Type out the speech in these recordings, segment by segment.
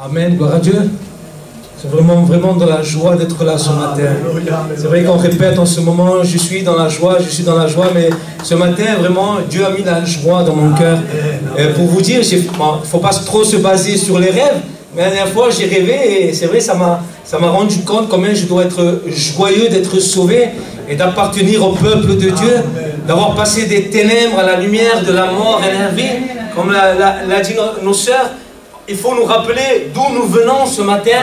Amen, gloire à Dieu. C'est vraiment de la joie d'être là ce matin. C'est vrai qu'on répète en ce moment, je suis dans la joie, mais ce matin, vraiment, Dieu a mis la joie dans mon cœur. Et pour vous dire, il ne faut pas trop se baser sur les rêves, mais la dernière fois, j'ai rêvé et c'est vrai, ça m'a rendu compte combien je dois être joyeux d'être sauvé et d'appartenir au peuple de Dieu, d'avoir passé des ténèbres à la lumière de la mort et la vie, comme l'a dit nos sœurs. Il faut nous rappeler d'où nous venons ce matin,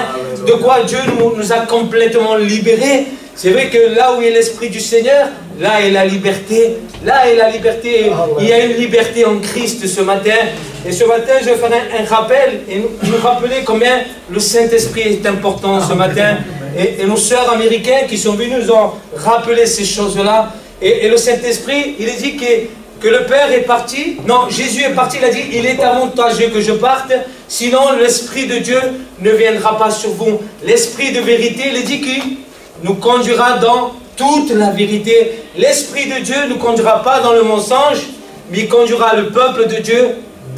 de quoi Dieu nous a complètement libérés. C'est vrai que là où est l'Esprit du Seigneur, là est la liberté. Là est la liberté. Il y a une liberté en Christ ce matin. Et ce matin, je vais faire un rappel et nous rappeler combien le Saint-Esprit est important ce matin. Et nos sœurs américaines qui sont venues nous ont rappelé ces choses-là. Et le Saint-Esprit, il est dit que le Père est parti. Non, Jésus est parti, il a dit, il est avantageux que je parte, sinon l'Esprit de Dieu ne viendra pas sur vous. L'Esprit de vérité, il est dit qu'il nous conduira dans toute la vérité. L'Esprit de Dieu ne nous conduira pas dans le mensonge, mais il conduira le peuple de Dieu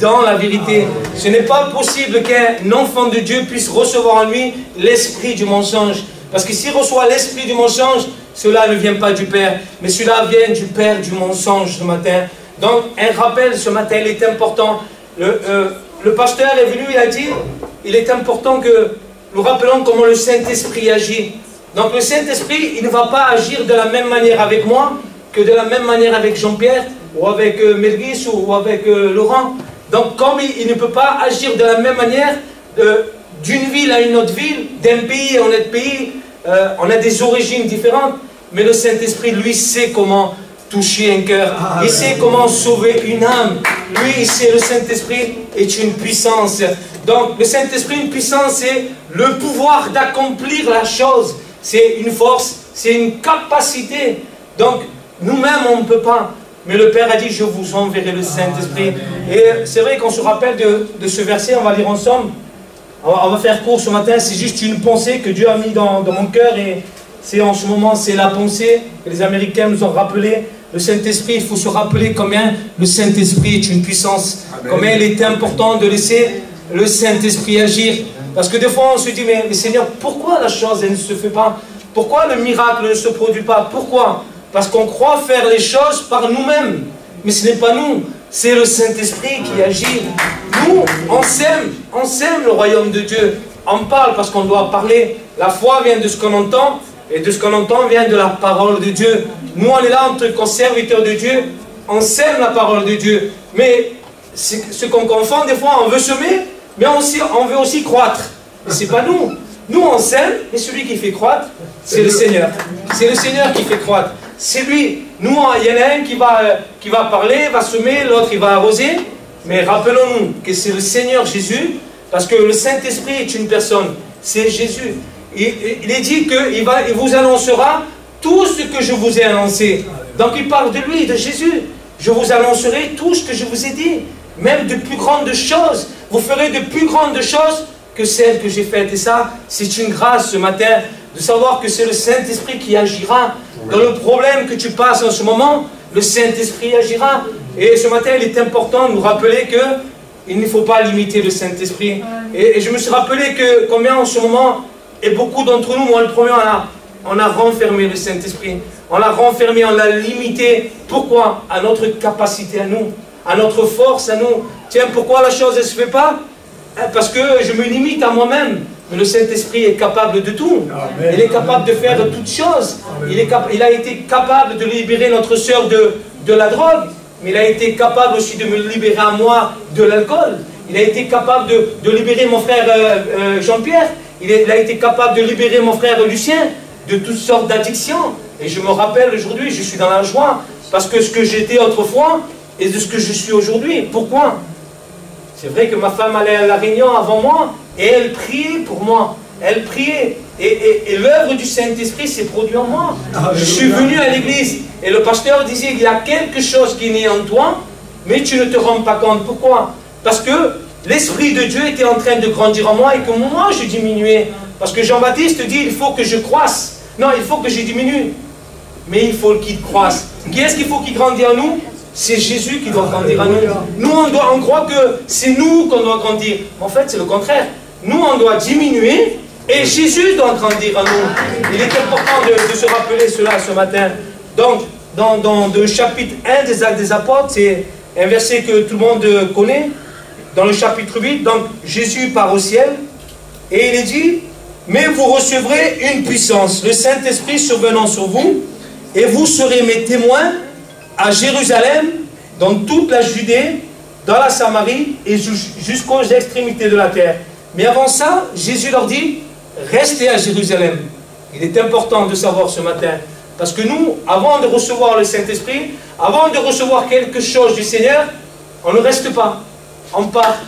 dans la vérité. Ce n'est pas possible qu'un enfant de Dieu puisse recevoir en lui l'esprit du mensonge. Parce que s'il reçoit l'esprit du mensonge, cela ne vient pas du Père, mais cela vient du Père du mensonge ce matin. Donc, un rappel ce matin, il est important. Le pasteur est venu, il a dit, il est important que nous rappelons comment le Saint-Esprit agit. Donc, le Saint-Esprit, il ne va pas agir de la même manière avec moi que de la même manière avec Jean-Pierre, ou avec Melgis, ou avec Laurent. Donc, comme il ne peut pas agir de la même manière d'une ville à une autre ville, d'un pays à un autre pays, on a des origines différentes, mais le Saint-Esprit, lui, sait comment toucher un cœur. Il sait comment sauver une âme. Lui, il sait, le Saint-Esprit est une puissance. Donc, le Saint-Esprit, une puissance, c'est le pouvoir d'accomplir la chose. C'est une force, c'est une capacité. Donc, nous-mêmes, on ne peut pas. Mais le Père a dit, je vous enverrai le Saint-Esprit. Et c'est vrai qu'on se rappelle de ce verset, on va lire ensemble. On va faire court ce matin, c'est juste une pensée que Dieu a mis dans mon cœur et c'est en ce moment, c'est la pensée que les Américains nous ont rappelé. Le Saint-Esprit, il faut se rappeler combien le Saint-Esprit est une puissance, combien il est important de laisser le Saint-Esprit agir. Parce que des fois on se dit, mais Seigneur, pourquoi la chose elle ne se fait pas? Pourquoi le miracle ne se produit pas? Pourquoi? Parce qu'on croit faire les choses par nous-mêmes. Mais ce n'est pas nous, c'est le Saint-Esprit qui agit. Nous, on sème le royaume de Dieu. On parle parce qu'on doit parler. La foi vient de ce qu'on entend, et de ce qu'on entend vient de la parole de Dieu. Nous, on est là en tant que serviteurs de Dieu, on sème la parole de Dieu. Mais ce qu'on confond, des fois, on veut semer, mais on veut aussi croître. Et ce n'est pas nous. Nous, on sème, et celui qui fait croître, c'est le Seigneur. C'est le Seigneur qui fait croître. C'est lui. Nous, il y en a un qui va parler, va semer, l'autre il va arroser. Mais rappelons-nous que c'est le Seigneur Jésus, parce que le Saint-Esprit est une personne. C'est Jésus. Il est dit qu'il vous annoncera tout ce que je vous ai annoncé. Donc il parle de lui, de Jésus. Je vous annoncerai tout ce que je vous ai dit. Même de plus grandes choses. Vous ferez de plus grandes choses que celles que j'ai faites. Et ça, c'est une grâce ce matin, de savoir que c'est le Saint-Esprit qui agira. Dans le problème que tu passes en ce moment, le Saint-Esprit agira. Et ce matin, il est important de nous rappeler qu'il ne faut pas limiter le Saint-Esprit. Et je me suis rappelé que combien en ce moment, et beaucoup d'entre nous, moi le premier, on a renfermé le Saint-Esprit. On l'a renfermé, on l'a limité. Pourquoi? À notre capacité à nous, à notre force à nous. Tiens, pourquoi la chose ne se fait pas? Parce que je me limite à moi-même. Mais le Saint-Esprit est capable de tout. Amen. Il est capable de faire toutes choses. Il a été capable de libérer notre sœur de la drogue. Mais il a été capable aussi de me libérer à moi de l'alcool. Il a été capable de libérer mon frère Jean-Pierre. Il a été capable de libérer mon frère Lucien de toutes sortes d'addictions. Et je me rappelle aujourd'hui, je suis dans la joie. Parce que ce que j'étais autrefois et de ce que je suis aujourd'hui. Pourquoi? C'est vrai que ma femme allait à la réunion avant moi et elle priait pour moi. Elle priait. Et l'œuvre du Saint-Esprit s'est produite en moi. Je suis venu à l'église et le pasteur disait, il y a quelque chose qui est né en toi, mais tu ne te rends pas compte. Pourquoi? Parce que l'Esprit de Dieu était en train de grandir en moi et que moi je diminuais. Parce que Jean-Baptiste dit, il faut que je croisse. Non, il faut que je diminue. Mais il faut qu'il croisse. Qui est-ce qu'il faut qu'il grandisse en nous? C'est Jésus qui doit grandir en nous. Nous, on croit que c'est nous qu'on doit grandir. En fait, c'est le contraire. nous on doit diminuer et Jésus doit grandir en nous. Il est important de se rappeler cela ce matin. Donc, dans le chapitre 1 des Actes des Apôtres, c'est un verset que tout le monde connaît. Dans le chapitre 8, donc Jésus part au ciel et il est dit, mais vous recevrez une puissance, le Saint-Esprit survenant sur vous, et vous serez mes témoins à Jérusalem, dans toute la Judée, dans la Samarie et jusqu'aux extrémités de la terre. Mais avant ça, Jésus leur dit, restez à Jérusalem. Il est important de savoir ce matin, parce que nous, avant de recevoir le Saint-Esprit, avant de recevoir quelque chose du Seigneur, on ne reste pas. On part,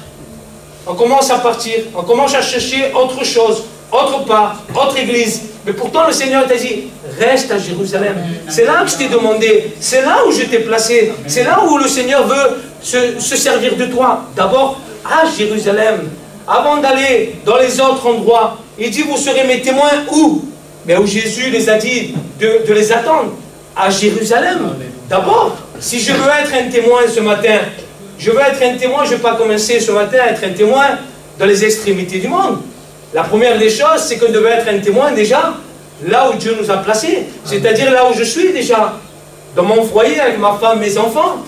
on commence à partir, on commence à chercher autre chose, autre part, autre église. Mais pourtant le Seigneur t'a dit, reste à Jérusalem. C'est là que je t'ai demandé, c'est là où je t'ai placé, c'est là où le Seigneur veut se servir de toi. D'abord à Jérusalem, avant d'aller dans les autres endroits. Il dit, vous serez mes témoins où? Mais où Jésus les a dit de les attendre, à Jérusalem. D'abord, si je veux être un témoin ce matin, je veux être un témoin, je ne vais pas commencer ce matin à être un témoin dans les extrémités du monde. La première des choses, c'est que je devais être un témoin déjà là où Dieu nous a placés. C'est-à-dire là où je suis déjà. Dans mon foyer, avec ma femme, mes enfants,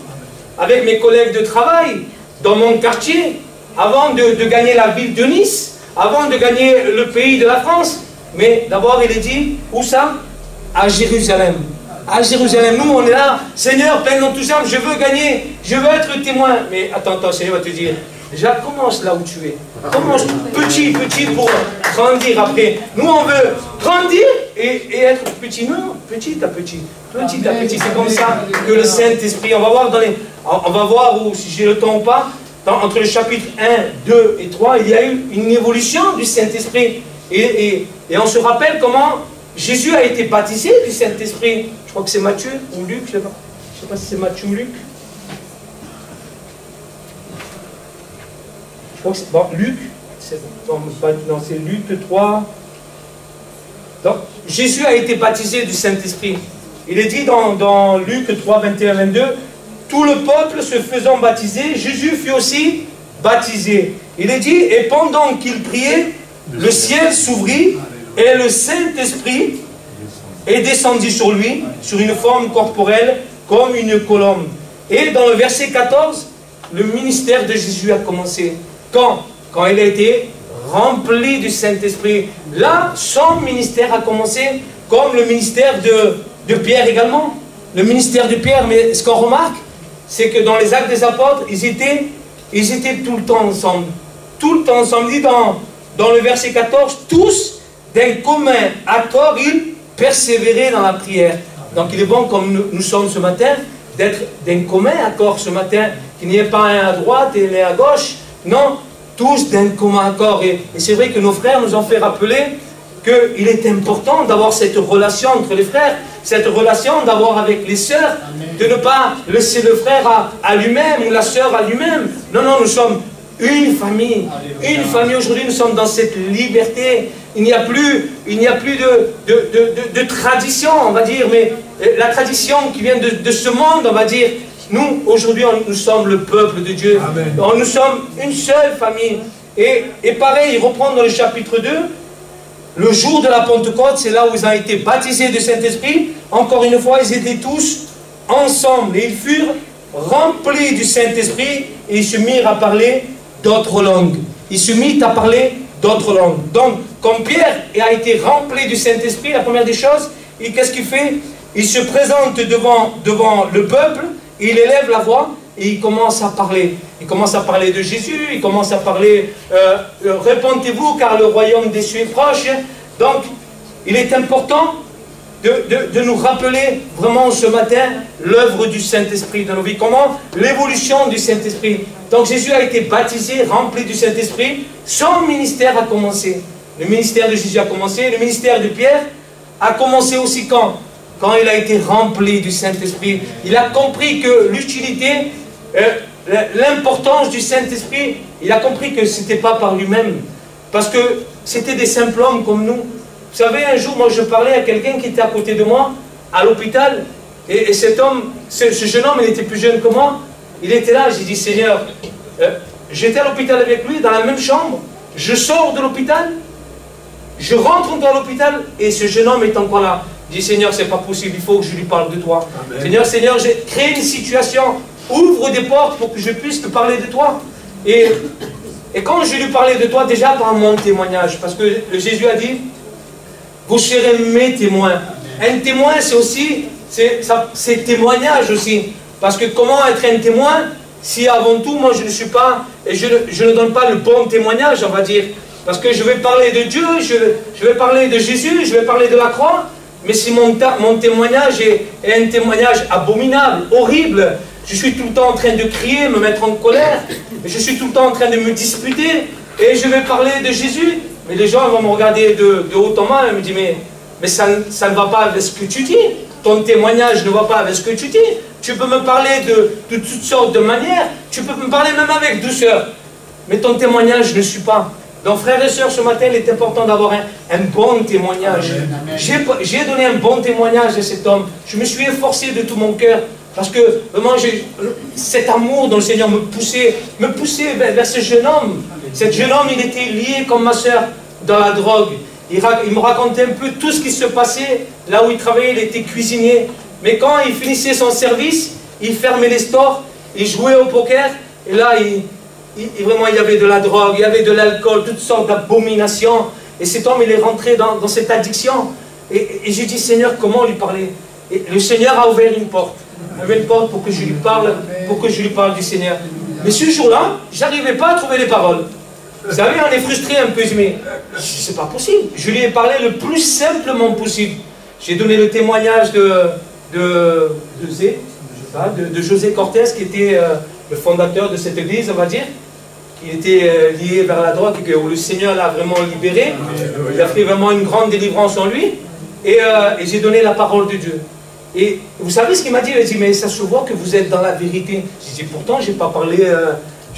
avec mes collègues de travail, dans mon quartier, avant de gagner la ville de Nice, avant de gagner le pays de la France. Mais d'abord, il est dit, où ça? À Jérusalem. À Jérusalem, nous on est là, Seigneur, plein d'enthousiasme, je veux gagner, je veux être témoin. Mais attends, Seigneur va te dire, déjà commence là où tu es. Commence petit pour grandir après. Nous on veut grandir et être petit. Non, petit à petit. Petit à petit, c'est comme ça que le Saint-Esprit, on va voir on va voir où, si j'ai le temps ou pas, entre le chapitre 1, 2 et 3, il y a eu une évolution du Saint-Esprit. Et on se rappelle comment Jésus a été baptisé du Saint-Esprit. Je crois que c'est Matthieu ou Luc, je ne sais pas si c'est Matthieu ou Luc. Je crois que c'est... Bon, Luc, non, c'est Luc 3. Donc, Jésus a été baptisé du Saint-Esprit. Il est dit dans Luc 3, 21, 22, tout le peuple se faisant baptiser, Jésus fut aussi baptisé. Il est dit, et pendant qu'il priait, le ciel s'ouvrit, et le Saint-Esprit est descendu sur lui, sur une forme corporelle, comme une colombe. Et dans le verset 14, le ministère de Jésus a commencé. Quand il a été rempli du Saint-Esprit. Là, son ministère a commencé, comme le ministère de Pierre également. Le ministère de Pierre, mais ce qu'on remarque, c'est que dans les Actes des Apôtres, ils étaient tout le temps ensemble. Tout le temps ensemble. Il dit dans le verset 14, tous, d'un commun accord, ils persévéraient dans la prière. Donc il est bon, comme nous sommes ce matin, d'être d'un commun accord ce matin, qu'il n'y ait pas un à droite et l'un à gauche. Non, tous d'un commun accord. Et c'est vrai que nos frères nous ont fait rappeler qu'il est important d'avoir cette relation entre les frères, cette relation d'avoir avec les sœurs, de ne pas laisser le frère à lui-même ou la sœur à lui-même. Non, non, nous sommes une famille. Une famille. Aujourd'hui, nous sommes dans cette liberté. Il n'y a plus de tradition, on va dire, mais la tradition qui vient de ce monde, on va dire. Nous, aujourd'hui, nous sommes le peuple de Dieu. Donc, nous sommes une seule famille. Et pareil, il reprend dans le chapitre 2, le jour de la Pentecôte, c'est là où ils ont été baptisés du Saint-Esprit. Encore une fois, ils étaient tous ensemble. Et ils furent remplis du Saint-Esprit et ils se mirent à parler d'autres langues. Ils se mirent à parler d'autres langues. Donc, comme Pierre a été rempli du Saint-Esprit, la première des choses, qu'est-ce qu'il fait? Il se présente devant le peuple, il élève la voix et il commence à parler. Il commence à parler de Jésus, il commence à parler repentez-vous car le royaume des cieux est proche. Donc, il est important de nous rappeler vraiment ce matin l'œuvre du Saint-Esprit dans nos vies. Comment? L'évolution du Saint-Esprit. Donc Jésus a été baptisé, rempli du Saint-Esprit. Son ministère a commencé. Le ministère de Jésus a commencé. Le ministère de Pierre a commencé aussi quand il a été rempli du Saint-Esprit. Il a compris que l'utilité, l'importance du Saint-Esprit, il a compris que ce n'était pas par lui-même. Parce que c'était des simples hommes comme nous. Vous savez, un jour, moi, je parlais à quelqu'un qui était à côté de moi, à l'hôpital, et cet homme, ce jeune homme, il était plus jeune que moi, il était là, j'ai dit, Seigneur, j'étais à l'hôpital avec lui, dans la même chambre, Je sors de l'hôpital, je rentre dans l'hôpital et ce jeune homme est encore là. Je dis, Seigneur, c'est pas possible, il faut que je lui parle de toi. Amen. Seigneur, j'ai créé une situation, ouvre des portes pour que je puisse te parler de toi. Et quand je lui parlais de toi, déjà par mon témoignage, parce que Jésus a dit, vous serez mes témoins. Un témoin, c'est aussi, c'est témoignage aussi. Parce que comment être un témoin si avant tout, moi je ne suis pas, et je ne donne pas le bon témoignage, on va dire. Parce que je vais parler de Dieu, je vais parler de Jésus, je vais parler de la croix, mais si mon témoignage est un témoignage abominable, horrible, je suis tout le temps en train de crier, me mettre en colère, je suis tout le temps en train de me disputer, et je vais parler de Jésus, mais les gens vont me regarder de haut en bas et me disent, mais ça ne va pas avec ce que tu dis, ton témoignage ne va pas avec ce que tu dis, tu peux me parler de toutes sortes de manières, tu peux me parler même avec douceur, mais ton témoignage ne suit pas. Donc frères et sœurs, ce matin, il est important d'avoir un bon témoignage. J'ai donné un bon témoignage à cet homme, je me suis efforcé de tout mon cœur, parce que vraiment, cet amour dont le Seigneur me poussait vers ce jeune homme. Cet jeune homme, il était lié comme ma sœur dans la drogue. Il me racontait un peu tout ce qui se passait. Là où il travaillait, il était cuisinier. Mais quand il finissait son service, il fermait les stores, il jouait au poker. Et là, vraiment, il y avait de la drogue, il y avait de l'alcool, toutes sortes d'abominations. Et cet homme, il est rentré dans cette addiction. Et j'ai dit, Seigneur, comment lui parler? Et le Seigneur a ouvert une porte. Il a ouvert une porte pour que je lui parle du Seigneur. Mais ce jour-là, je n'arrivais pas à trouver les paroles. Vous savez, on est frustré un peu, mais c'est pas possible. Je lui ai parlé le plus simplement possible. J'ai donné le témoignage de José Cortés, qui était le fondateur de cette église, on va dire. Il était lié vers la drogue, et que le Seigneur l'a vraiment libéré. Il a fait vraiment une grande délivrance en lui. Et j'ai donné la parole de Dieu. Et vous savez ce qu'il m'a dit? Il a dit, mais ça se voit que vous êtes dans la vérité. J'ai dit, pourtant, je n'ai pas parlé...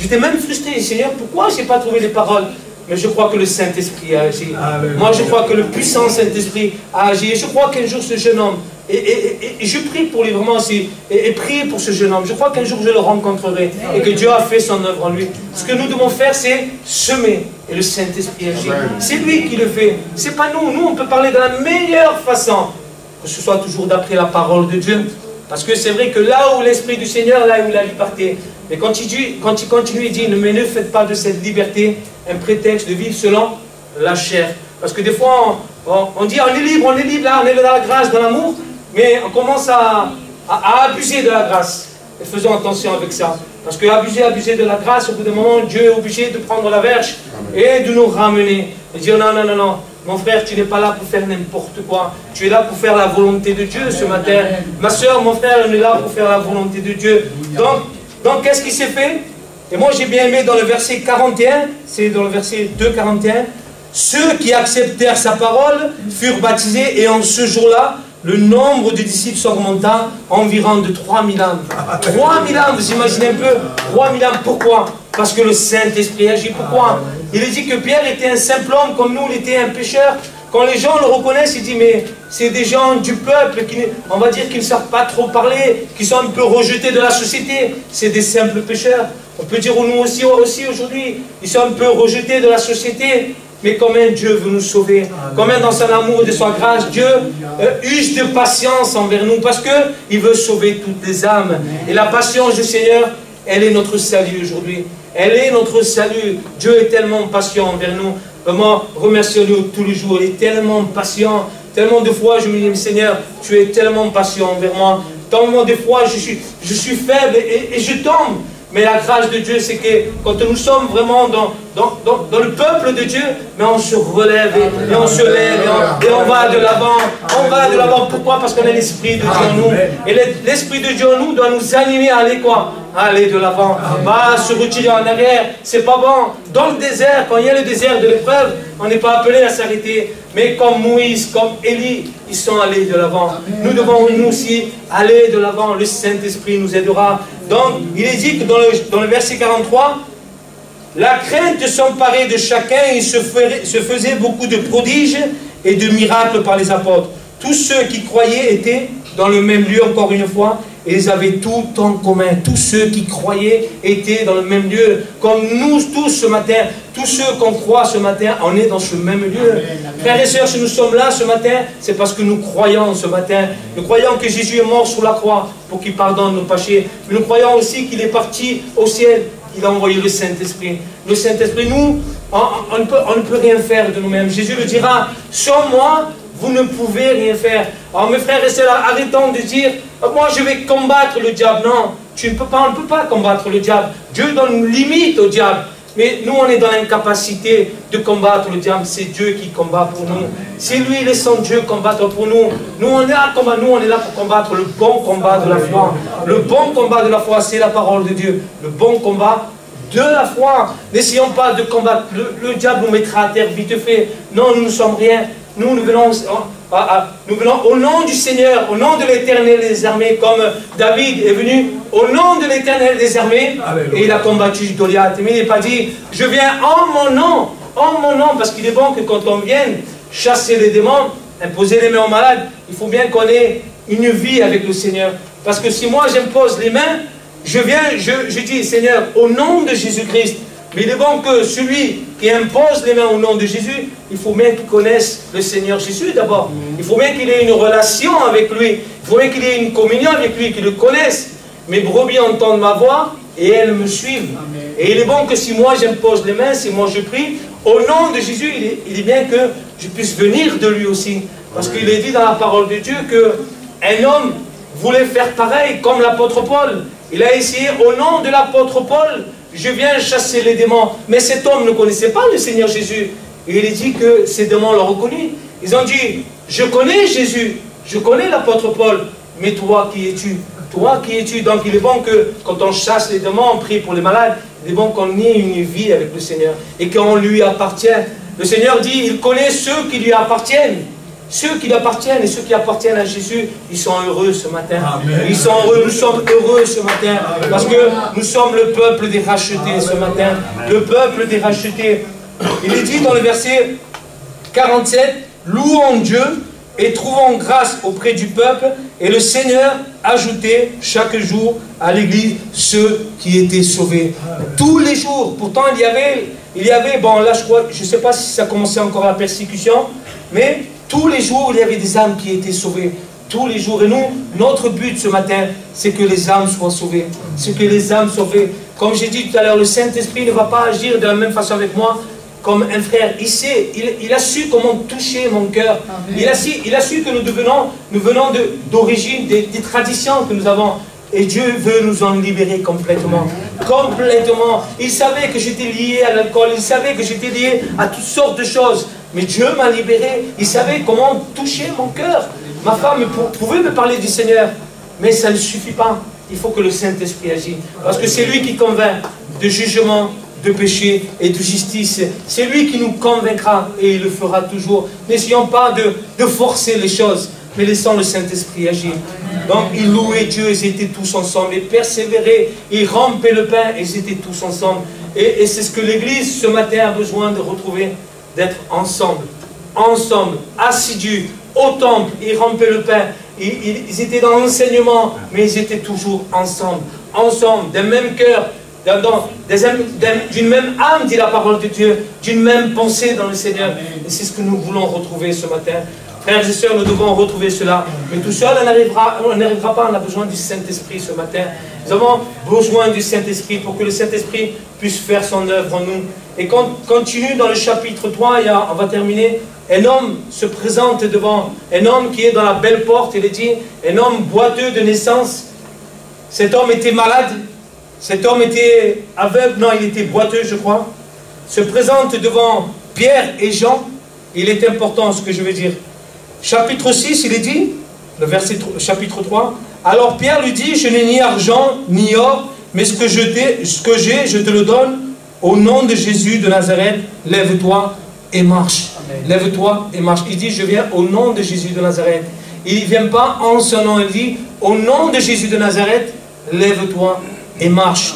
J'étais même frustré, Seigneur, pourquoi je n'ai pas trouvé les paroles? Mais je crois que le Saint-Esprit a agi. Moi, je crois que le puissant Saint-Esprit a agi. Et je crois qu'un jour, ce jeune homme, et je prie pour lui vraiment aussi, et prier pour ce jeune homme. Je crois qu'un jour, je le rencontrerai, et que Dieu a fait son œuvre en lui. Ce que nous devons faire, c'est semer, et le Saint-Esprit agit. C'est lui qui le fait, c'est pas nous. Nous, on peut parler de la meilleure façon, que ce soit toujours d'après la parole de Dieu. Parce que c'est vrai que là où l'Esprit du Seigneur, là où la liberté. Mais quand il continue, il dit, mais ne faites pas de cette liberté un prétexte de vivre selon la chair. Parce que des fois, on dit, on est libre, là, on est dans la grâce, dans l'amour, mais on commence à abuser de la grâce. Et faisons attention avec ça. Parce que abuser de la grâce, au bout d'un moment, Dieu est obligé de prendre la verge et de nous ramener. Et dire, non, non, non, non. Mon frère, tu n'es pas là pour faire n'importe quoi. Tu es là pour faire la volonté de Dieu ce matin. Ma soeur, mon frère, on est là pour faire la volonté de Dieu. Donc qu'est-ce qui s'est fait? Et moi, j'ai bien aimé dans le verset 41, c'est dans le verset 2, 41, ceux qui acceptèrent sa parole furent baptisés, et en ce jour-là, le nombre de disciples s'augmenta environ de 3000 âmes. 3000 âmes, vous imaginez un peu? 3000 âmes, pourquoi? Parce que le Saint-Esprit agit. Pourquoi? Il est dit que Pierre était un simple homme comme nous, il était un pécheur. Quand les gens le reconnaissent, ils disent, mais c'est des gens du peuple, on va dire qu'ils ne savent pas trop parler, qui sont un peu rejetés de la société. C'est des simples pécheurs. On peut dire nous aussi aujourd'hui, ils sont un peu rejetés de la société. Mais combien Dieu veut nous sauver, combien dans son amour et de sa grâce, Dieu use de patience envers nous, parce qu'il veut sauver toutes les âmes. Et la patience du Seigneur, elle est notre salut aujourd'hui. Elle est notre salut. Dieu est tellement patient envers nous. Vraiment, remercions-le tous les jours. Il est tellement patient. Tellement de fois, je me dis, Seigneur, tu es tellement patient envers moi. Tellement de fois, je suis faible et je tombe. Mais la grâce de Dieu, c'est que quand nous sommes vraiment dans le peuple de Dieu, mais on se relève et on se lève et on va de l'avant. On va de l'avant. Pourquoi? Parce qu'on a l'Esprit de Dieu en nous. Et l'Esprit de Dieu en nous doit nous animer à aller quoi? À aller de l'avant. Pas se retirer en arrière. C'est pas bon. Dans le désert, quand il y a le désert de l'épreuve, on n'est pas appelé à s'arrêter. Mais comme Moïse, comme Élie, ils sont allés de l'avant. Nous devons nous aussi aller de l'avant. Le Saint-Esprit nous aidera. Donc, il est dit que dans le verset 43, la crainte s'emparait de chacun, il se faisait beaucoup de prodiges et de miracles par les apôtres. Tous ceux qui croyaient étaient dans le même lieu, encore une fois, Et ils avaient tout en commun. Tous ceux qui croyaient étaient dans le même lieu. Comme nous tous ce matin, tous ceux qu'on croit ce matin, on est dans ce même lieu. Frères et sœurs, si nous sommes là ce matin, c'est parce que nous croyons ce matin. Nous croyons que Jésus est mort sur la croix pour qu'il pardonne nos péchés. Mais nous croyons aussi qu'il est parti au ciel. Il a envoyé le Saint-Esprit. Le Saint-Esprit, nous, on ne peut rien faire de nous-mêmes. Jésus le dira, sans moi, vous ne pouvez rien faire. Alors mes frères et sœurs, arrêtons de dire, moi je vais combattre le diable. Non, tu ne peux pas, on ne peut pas combattre le diable. Dieu donne une limite au diable. Mais nous, on est dans l'incapacité de combattre le diable. C'est Dieu qui combat pour nous. C'est lui, laissons Dieu combattre pour nous. Nous, on est là pour combattre le bon combat de la foi. Le bon combat de la foi, c'est la parole de Dieu. Le bon combat de la foi. N'essayons pas de combattre. Le diable nous mettra à terre vite fait. Non, nous ne sommes rien. Nous venons au nom du Seigneur, au nom de l'Éternel des armées, comme David est venu au nom de l'Éternel des armées. Alléluia. Et il a combattu Goliath. Mais il n'est pas dit, je viens en mon nom, parce qu'il est bon que quand on vienne chasser les démons, imposer les mains aux malades, il faut bien qu'on ait une vie avec le Seigneur. Parce que si moi j'impose les mains, je dis, Seigneur, au nom de Jésus-Christ. Mais il est bon que celui qui impose les mains au nom de Jésus, il faut bien qu'il connaisse le Seigneur Jésus d'abord. Il faut bien qu'il ait une relation avec lui. Il faut bien qu'il ait une communion avec lui, qu'il le connaisse. Mes brebis entendent ma voix et elles me suivent. Amen. Et il est bon que si moi j'impose les mains, si moi je prie, au nom de Jésus, il est bien que je puisse venir de lui aussi. Parce qu'il est dit dans la parole de Dieu qu'un homme voulait faire pareil comme l'apôtre Paul. Il a essayé au nom de l'apôtre Paul, je viens chasser les démons. Mais cet homme ne connaissait pas le Seigneur Jésus. Et il est dit que ces démons l'ont reconnu. Ils ont dit, je connais Jésus, je connais l'apôtre Paul, mais toi qui es-tu? Toi qui es-tu? Donc il est bon que quand on chasse les démons, on prie pour les malades, il est bon qu'on ait une vie avec le Seigneur et qu'on lui appartient. Le Seigneur dit, il connaît ceux qui lui appartiennent. Ceux qui lui appartiennent et ceux qui appartiennent à Jésus, ils sont heureux ce matin. Amen. Ils sont heureux, nous sommes heureux ce matin. Amen. Parce que nous sommes le peuple des rachetés ce matin. Amen. Le peuple des rachetés. Il est dit dans le verset 47, louons Dieu et trouvons grâce auprès du peuple. Et le Seigneur ajoutait chaque jour à l'église ceux qui étaient sauvés. Tous les jours. Pourtant il y avait, bon là je ne sais pas si ça commençait encore la persécution, mais tous les jours, il y avait des âmes qui étaient sauvées. Tous les jours. Et nous, notre but ce matin, c'est que les âmes soient sauvées. C'est que les âmes soient sauvées. Comme j'ai dit tout à l'heure, le Saint-Esprit ne va pas agir de la même façon avec moi comme un frère. Il sait, il a su comment toucher mon cœur. Il a su que nous venons d'origine, des traditions que nous avons. Et Dieu veut nous en libérer complètement. Complètement. Il savait que j'étais lié à l'alcool. Il savait que j'étais lié à toutes sortes de choses. Mais Dieu m'a libéré. Il savait comment toucher mon cœur. Ma femme pouvait me parler du Seigneur. Mais ça ne suffit pas. Il faut que le Saint-Esprit agisse. Parce que c'est lui qui convainc de jugement, de péché et de justice. C'est lui qui nous convaincra. Et il le fera toujours. N'essayons pas de forcer les choses. Mais laissons le Saint-Esprit agir. Donc ils louaient Dieu, ils étaient tous ensemble. Ils persévéraient, ils rompaient le pain, et ils étaient tous ensemble. Et c'est ce que l'Église ce matin a besoin de retrouver. D'être ensemble, assidus, au temple, ils rompaient le pain, ils étaient dans l'enseignement, mais ils étaient toujours ensemble, d'un même cœur, d'une même âme, dit la parole de Dieu, d'une même pensée dans le Seigneur. Et c'est ce que nous voulons retrouver ce matin. Frères et sœurs, nous devons retrouver cela. Mais tout seul, on n'arrivera pas, on a besoin du Saint-Esprit ce matin. Nous avons besoin du Saint-Esprit pour que le Saint-Esprit puisse faire son œuvre en nous. Et quand on continue dans le chapitre 3, on va terminer, un homme se présente devant, un homme qui est dans la belle porte, il est dit, un homme boiteux de naissance. Cet homme était malade, cet homme était aveugle, non, il était boiteux, je crois. Se présente devant Pierre et Jean, il est important ce que je vais dire. Chapitre 6, il est dit, chapitre 3, alors Pierre lui dit, je n'ai ni argent, ni or, mais ce que j'ai, je te le donne. Au nom de Jésus de Nazareth, lève-toi et marche. Lève-toi et marche. Il dit, je viens au nom de Jésus de Nazareth. Il ne vient pas en son nom, il dit, au nom de Jésus de Nazareth, lève-toi et marche.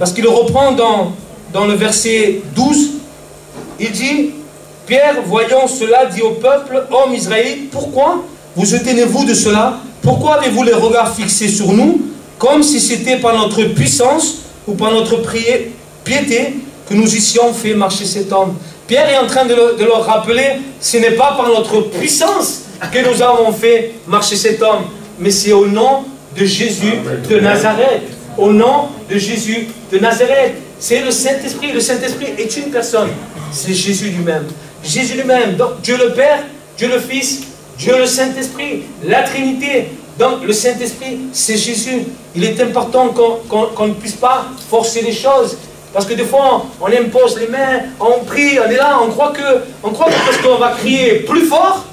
Parce qu'il reprend dans le verset 12, il dit, Pierre, voyant cela, dit au peuple, homme israélite, pourquoi vous étonnez-vous de cela? Pourquoi avez-vous les regards fixés sur nous? comme si c'était par notre puissance ou par notre piété que nous eussions fait marcher cet homme. Pierre est en train de leur rappeler, ce n'est pas par notre puissance que nous avons fait marcher cet homme, mais c'est au nom de Jésus de Nazareth. Au nom de Jésus de Nazareth. C'est le Saint-Esprit. Le Saint-Esprit est une personne. C'est Jésus lui-même. Jésus lui-même. Donc Dieu le Père, Dieu le Fils, Dieu le Saint-Esprit. La Trinité. Donc le Saint-Esprit, c'est Jésus. Il est important qu'on ne puisse pas forcer les choses. Parce que des fois, on impose les mains, on prie, on est là, on croit que parce qu'on va crier plus fort,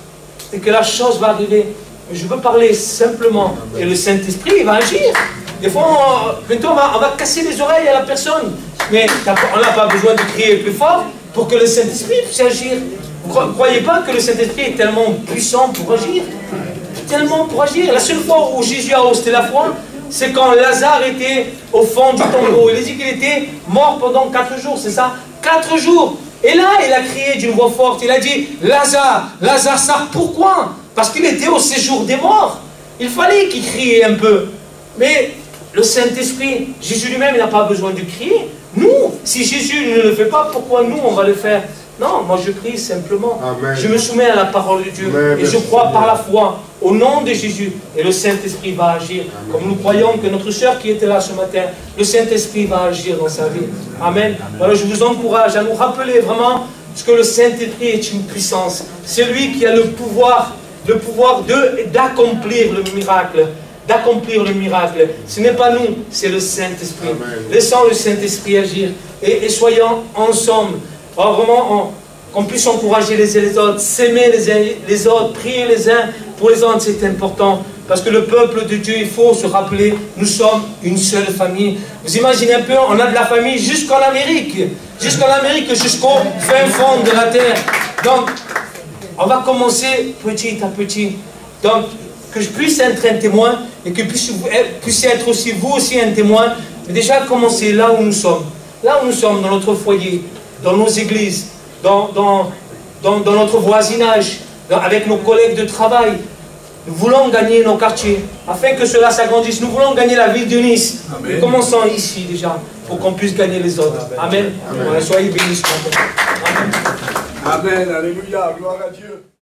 et que la chose va arriver. Mais je veux parler simplement. Et le Saint-Esprit, il va agir. Des fois, bientôt, on va casser les oreilles à la personne. Mais on n'a pas besoin de crier plus fort pour que le Saint-Esprit puisse agir. Vous ne croyez pas que le Saint-Esprit est tellement puissant pour agir? Tellement pour agir. La seule fois où Jésus a haussé la foi, c'est quand Lazare était au fond du tombeau. Il a dit qu'il était mort pendant 4 jours, c'est ça? 4 jours. Et là, il a crié d'une voix forte. Il a dit, Lazare, Lazare, ça, pourquoi? Parce qu'il était au séjour des morts. Il fallait qu'il crie un peu. Mais le Saint-Esprit, Jésus lui-même, il n'a pas besoin de crier. Nous, si Jésus ne le fait pas, pourquoi nous, on va le faire? Non, moi je prie simplement. Amen. Je me soumets à la parole de Dieu. Amen. Et je crois par la foi au nom de Jésus. Et le Saint-Esprit va agir. Amen. Comme nous croyons que notre sœur qui était là ce matin, le Saint-Esprit va agir dans sa vie. Amen. Alors je vous encourage à nous rappeler vraiment que le Saint-Esprit est une puissance. C'est lui qui a le pouvoir d'accomplir le miracle. D'accomplir le miracle. Ce n'est pas nous, c'est le Saint-Esprit. Laissons le Saint-Esprit agir. Et soyons ensemble. Alors vraiment, qu'on puisse encourager les uns les autres, s'aimer les uns les autres, prier les uns pour les autres, c'est important. Parce que le peuple de Dieu, il faut se rappeler, nous sommes une seule famille. Vous imaginez un peu, on a de la famille jusqu'en Amérique. Jusqu'en Amérique, jusqu'au fin fond de la terre. Donc, on va commencer petit à petit. Donc, que je puisse être un témoin et que puissiez être aussi, vous aussi, un témoin. Mais déjà, commencer là où nous sommes. Là où nous sommes, dans notre foyer, dans nos églises, dans notre voisinage, avec nos collègues de travail. Nous voulons gagner nos quartiers, afin que cela s'agrandisse. Nous voulons gagner la ville de Nice. Amen. Nous commençons ici déjà, pour qu'on puisse gagner les autres. Amen. Amen. Amen. Soyez bénis. Amen. Amen. Alléluia. Gloire à Dieu.